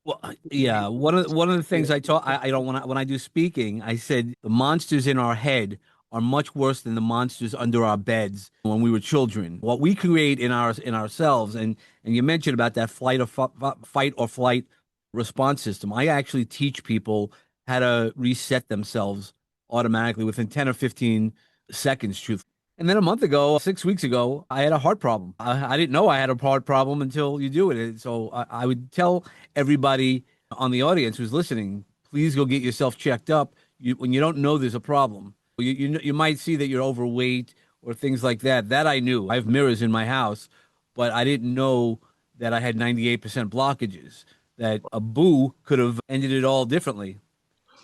Well, yeah. One of the things I taught, I don't when I do speaking, I said the monsters in our head are much worse than the monsters under our beds when we were children. What we create in ourselves, and you mentioned about that fight or flight response system. I actually teach people how to reset themselves automatically within 10 or 15 seconds, truth. And then a month ago, 6 weeks ago, I had a heart problem. I didn't know I had a heart problem until you do it. And so I would tell everybody on the audience who's listening, please go get yourself checked up. When you don't know there's a problem, you might see that you're overweight or things like that. That I knew. I have mirrors in my house, but I didn't know that I had 98% blockages. That a boo could have ended it all differently.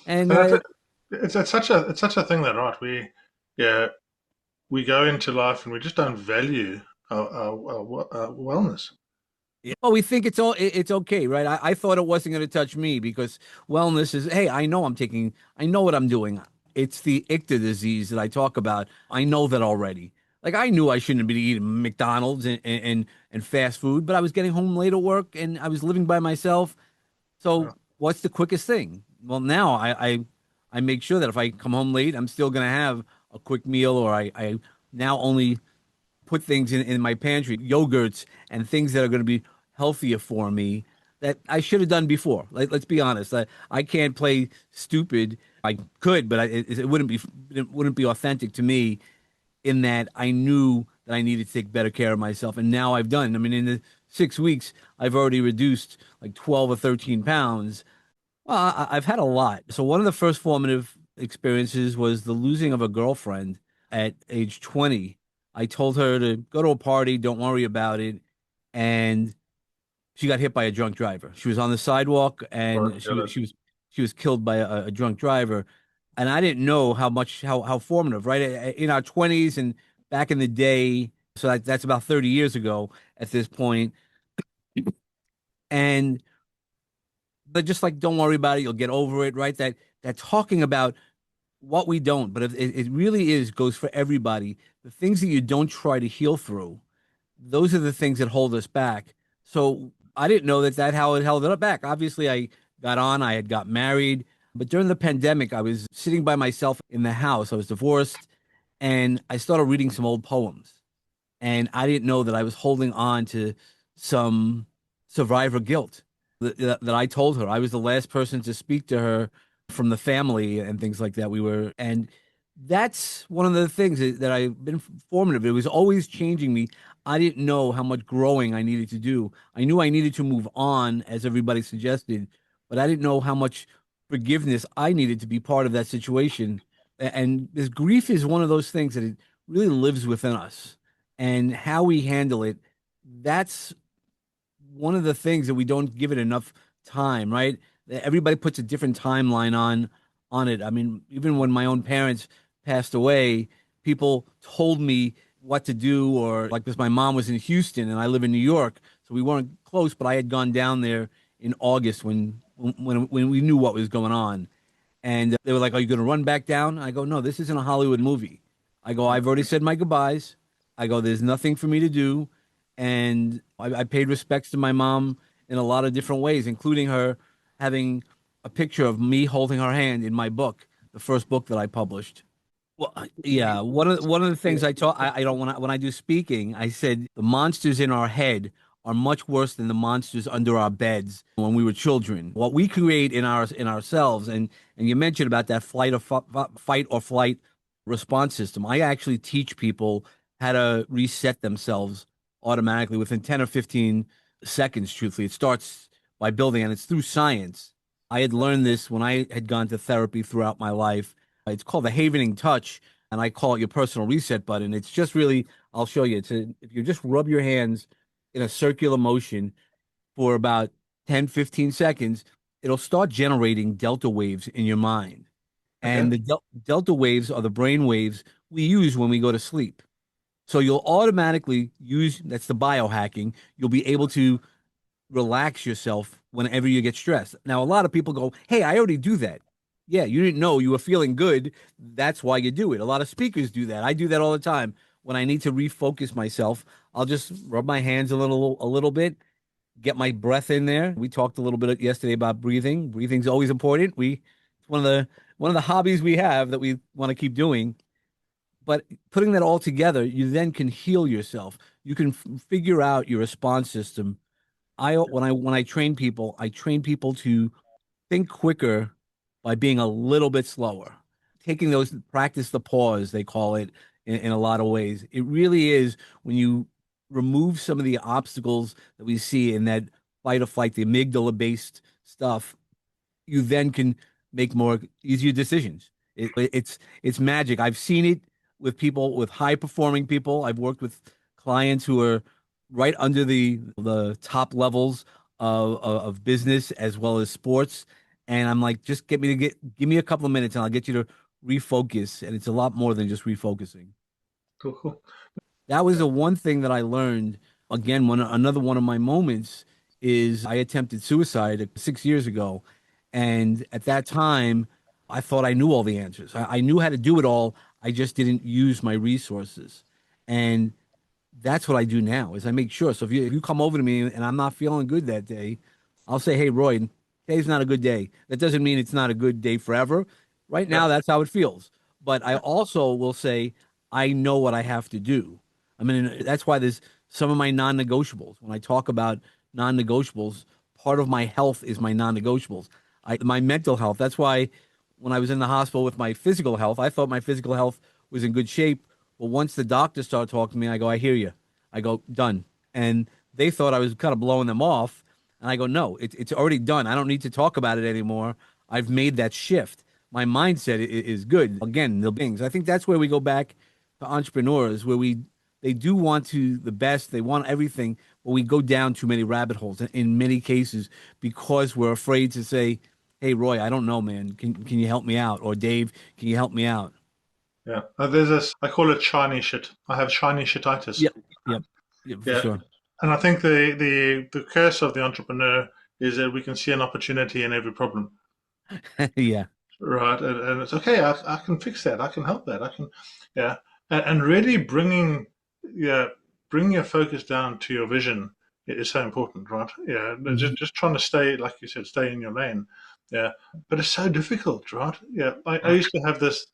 And And it's such a thing that, right, yeah we go into life and we just don't value our wellness. yeah. Well, we think it's okay, right? I thought it wasn't going to touch me because wellness is, hey, I know what I'm doing. It's the ICTA disease that I talk about. I know that already. Like I knew I shouldn't be eating McDonald's and fast food, but I was getting home late at work and I was living by myself. So Yeah. what's the quickest thing? Well, now I make sure that if I come home late, I'm still going to have a quick meal, or I now only put things in my pantry, yogurts and things that are going to be healthier for me that I should have done before. Let's be honest. I can't play stupid. I could, but it wouldn't be authentic to me in that I knew that I needed to take better care of myself. And now I've done. I mean, in the 6 weeks, I've already reduced like 12 or 13 pounds. Well, I've had a lot. So one of the first formative experiences was the losing of a girlfriend at age 20. I told her to go to a party, don't worry about it. And she got hit by a drunk driver. She was on the sidewalk Sorry and to hear that. she was killed by a drunk driver. And I didn't know how formative, right? In our 20s and back in the day, so that's about 30 years ago at this point. And but just like don't worry about it, you'll get over it, right? That talking about what we don't, but it really is goes for everybody. The things that you don't try to heal through, those are the things that hold us back. So I didn't know that how it held it back. Obviously, I had got married, but during the pandemic, I was sitting by myself in the house. I was divorced, and I started reading some old poems, and I didn't know that I was holding on to some survivor guilt that I told her. I was the last person to speak to her from the family and things like that. And that's one of the things that I've been formative. It was always changing me. I didn't know how much growing I needed to do. I knew I needed to move on, as everybody suggested, but I didn't know how much forgiveness I needed to be part of that situation. And this grief is one of those things that it really lives within us, and how we handle it. That's one of the things that we don't give it enough time, right? Everybody puts a different timeline on it. I mean, even when my own parents passed away, people told me what to do, or like this, my mom was in Houston and I live in New York, so we weren't close, but I had gone down there in August when we knew what was going on. And they were like, "Are you going to run back down?" I go, "No, this isn't a Hollywood movie." I go, "I've already said my goodbyes." I go, "There's nothing for me to do." And I paid respects to my mom in a lot of different ways, including her having a picture of me holding her hand in my book, the first book that I published. Well, yeah. One of the things I taught, I don't when I do speaking, I said the monsters in our head are much worse than the monsters under our beds when we were children. What we create in ourselves, and you mentioned about that fight or flight response system. I actually teach people how to reset themselves automatically within 10 or 15 seconds. Truthfully, it starts by building, and it's through science. I had learned this when I had gone to therapy throughout my life. It's called the Havening Touch, and I call it your personal reset button. It's just really, I'll show you. If you just rub your hands in a circular motion for about 10, 15 seconds, it'll start generating delta waves in your mind. Okay. And the delta waves are the brain waves we use when we go to sleep. So you'll automatically use, that's the biohacking. You'll be able to relax yourself whenever you get stressed. Now, a lot of people go, "Hey, I already do that." Yeah, you didn't know you were feeling good. That's why you do it. A lot of speakers do that. I do that all the time. When I need to refocus myself, I'll just rub my hands a little bit, get my breath in there. We talked a little bit yesterday about breathing. Breathing's always important. It's one of the hobbies we have that we want to keep doing. But putting that all together, you then can heal yourself. You can figure out your response system. When I train people to think quicker by being a little bit slower. Taking those practice the pause, they call it in a lot of ways. It really is when you remove some of the obstacles that we see in that fight or flight, the amygdala based stuff, you then can make more easier decisions. It's magic. I've seen it with people with high performing people. I've worked with clients who are right under the top levels of business as well as sports. And I'm like, just give me a couple of minutes and I'll get you to refocus. And it's a lot more than just refocusing. Cool, cool. That was the one thing that I learned. Again, another one of my moments is I attempted suicide 6 years ago. And at that time, I thought I knew all the answers. I knew how to do it all. I just didn't use my resources. And that's what I do now is I make sure. So if you come over to me and I'm not feeling good that day, I'll say, "Hey, Roy, today's not a good day." That doesn't mean it's not a good day forever. Right Yeah, now, that's how it feels. But I also will say, I know what I have to do. I mean, that's why there's some of my non-negotiables. When I talk about non-negotiables, part of my health is my non-negotiables. My mental health. That's why when I was in the hospital with my physical health, I thought my physical health was in good shape. But once the doctors started talking to me, I go, I hear you. I go, done. And they thought I was kind of blowing them off. And I go, no, it's already done. I don't need to talk about it anymore. I've made that shift. My mindset is good. Again, the things. I think that's where we go back to entrepreneurs, where they do want to the best, they want everything, but we go down too many rabbit holes in many cases because we're afraid to say, "Hey, Roy, I don't know, man. Can you help me out?" Or Dave, can you help me out? yeah. There's this, I call it shiny shit. I have shiny shititis. Yep, yep, yep, for Yeah. sure. And I think the curse of the entrepreneur is that we can see an opportunity in every problem. Yeah. Right, and it's okay. I can fix that. I can help that. I can, yeah, and really yeah, bringing your focus down to your vision is so important, right? Yeah, but Mhm. just trying to stay, like you said, stay in your lane. Yeah, but it's so difficult, right? Yeah, I used to have this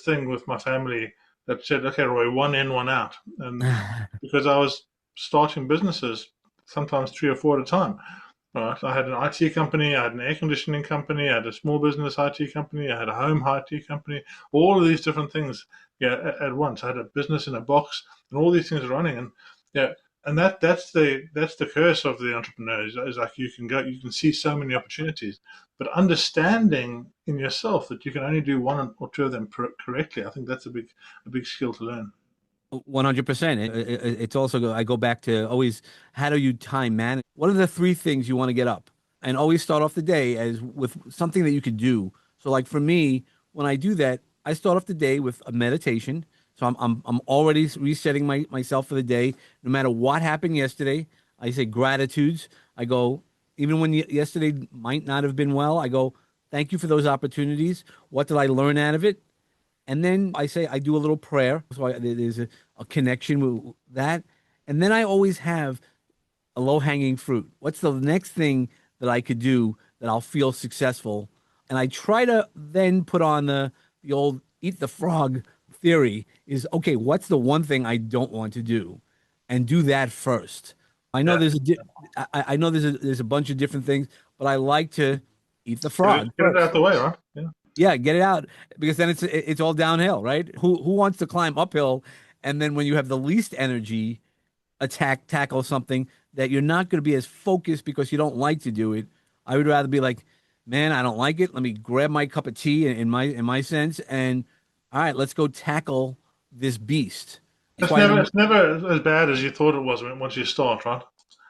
thing with my family that said, okay, Roy, one in, one out, and because I was starting businesses, sometimes three or four at a time. Right. I had an IT company, I had an air conditioning company, I had a small business IT company, I had a home IT company, all of these different things, yeah, at once. I had a business in a box, and all these things are running, and yeah, and that's the curse of the entrepreneur is like you can see so many opportunities, but understanding in yourself that you can only do one or two of them correctly, I think that's a big skill to learn. 100%. It's also, I go back to always, how do you time manage? What are the three things you want to get up? And always start off the day as with something that you could do. So, like for me, when I do that, I start off the day with a meditation. So I'm already resetting myself for the day. No matter what happened yesterday, I say gratitudes. I go, even when yesterday might not have been well, I go, thank you for those opportunities. What did I learn out of it? And then I say I do a little prayer. So there's a connection with that. And then I always have a low hanging fruit. What's the next thing that I could do that I'll feel successful? And I try to then put on the old eat the frog theory is okay, what's the one thing I don't want to do? And do that first. I know Yeah, I know there's a bunch of different things, but I like to eat the frog get it out first. the way, right? Yeah. Yeah, get it out because then it's all downhill, right? Who wants to climb uphill and then when you have the least energy, tackle something that you're not going to be as focused because you don't like to do it. I would rather be like, man, I don't like it. Let me grab my cup of tea in my sense and all right, let's go tackle this beast. That's why It's never as bad as you thought it was once you start, right?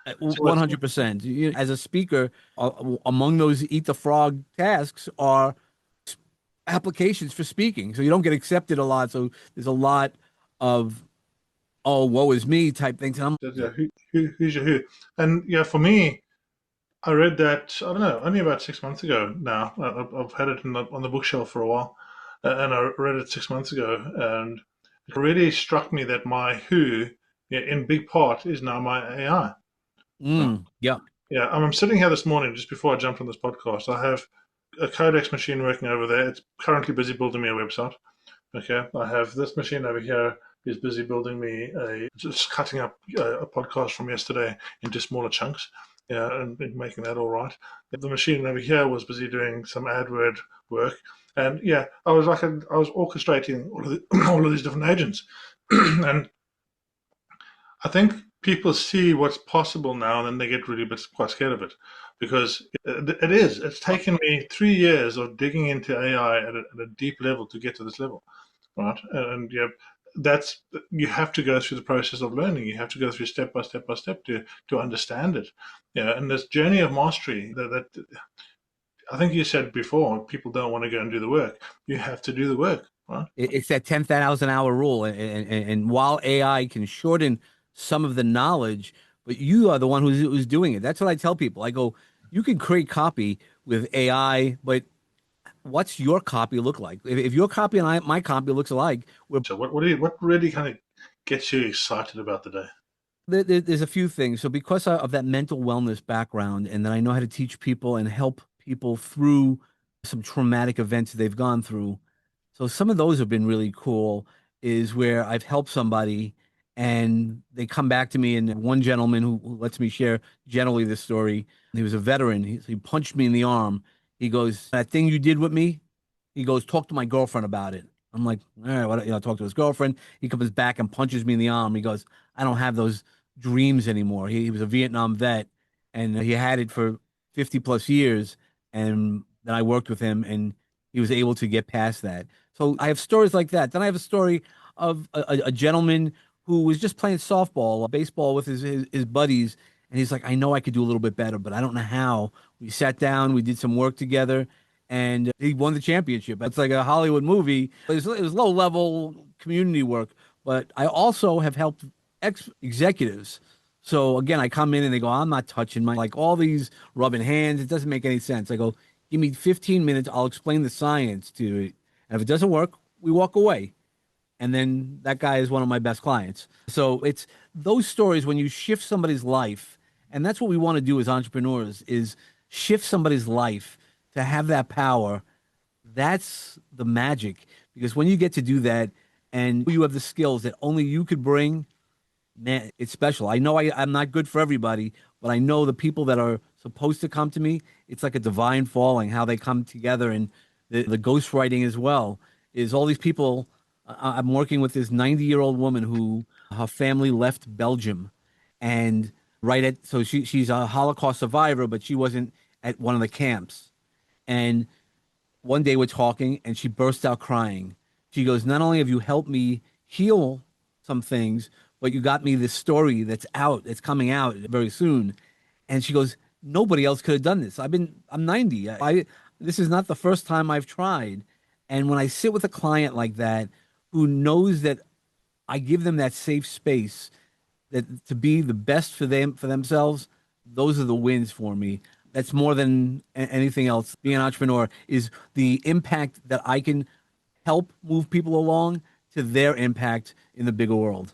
It's always 100%. As a speaker, among those eat the frog tasks are applications for speaking. So you don't get accepted a lot. So there's a lot of, oh, woe is me type things. And I'm, yeah, who's your who? And yeah, for me, I read that I don't know only about 6 months ago. Now I've had it on the bookshelf for a while, and I read it 6 months ago, and it really struck me that my who, yeah, in big part, is now my AI. yeah. Yeah, I'm sitting here this morning just before I jumped on this podcast. I have a Codex machine working over there. It's currently busy building me a website. Okay, I have this machine over here is busy building me just cutting up a podcast from yesterday into smaller chunks. Yeah, and making that all right. The machine over here was busy doing some AdWord work, and yeah, I was orchestrating all of these different agents, and I think people see what's possible now, and then they get really quite scared of it, because it is. It's taken me 3 years of digging into AI at a deep level to get to this level, right? And yeah, that's you have to go through the process of learning. You have to go through step by step by step to understand it. Yeah, and this journey of mastery that I think you said before, people don't want to go and do the work. You have to do the work, right? It's that 10,000 hour rule. And while AI can shorten some of the knowledge, but you are the one who's doing it. That's what I tell people. I go, you can create copy with AI, but what's your copy look like? If your copy and my copy looks alike, So what really kind of gets you excited about the day? there's a few things. So because of that mental wellness background, and that I know how to teach people and help people through some traumatic events they've gone through. So some of those have been really cool, is where I've helped somebody and they come back to me. And one gentleman who lets me share generally this story, he was a veteran. He punched me in the arm. He goes, "That thing you did with me," he goes, "talk to my girlfriend about it." I'm like, all right, what, talk to his girlfriend. He comes back and punches me in the arm. He goes, "I don't have those dreams anymore." He was a Vietnam vet, and he had it for 50 plus years. And then I worked with him, and he was able to get past that. So I have stories like that. Then I have a story of a gentleman who was just playing softball, baseball with his buddies. And he's like, "I know I could do a little bit better, but I don't know how." We sat down, we did some work together, and he won the championship. It's like a Hollywood movie. It was low level community work, but I also have helped ex executives. So again, I come in and they go, "I'm not touching my like all these rubbing hands. It doesn't make any sense." I go, "Give me 15 minutes. I'll explain the science to it. And if it doesn't work, we walk away." And then that guy is one of my best clients. So it's those stories when you shift somebody's life, and that's what we want to do as entrepreneurs is shift somebody's life to have that power. That's the magic. Because when you get to do that and you have the skills that only you could bring, man, it's special. I know I'm not good for everybody, but I know the people that are supposed to come to me, it's like a divine falling, how they come together. And the ghostwriting as well is all these people. I'm working with this 90-year-old woman who her family left Belgium. And so she's a Holocaust survivor, but she wasn't at one of the camps. And one day we're talking and she burst out crying. She goes, "Not only have you helped me heal some things, but you got me this story that's coming out very soon." And she goes, "Nobody else could have done this. I'm 90. This is not the first time I've tried." And when I sit with a client like that who knows that I give them that safe space that to be the best for themselves, those are the wins for me. That's more than anything else. Being an entrepreneur is the impact that I can help move people along to their impact in the bigger world.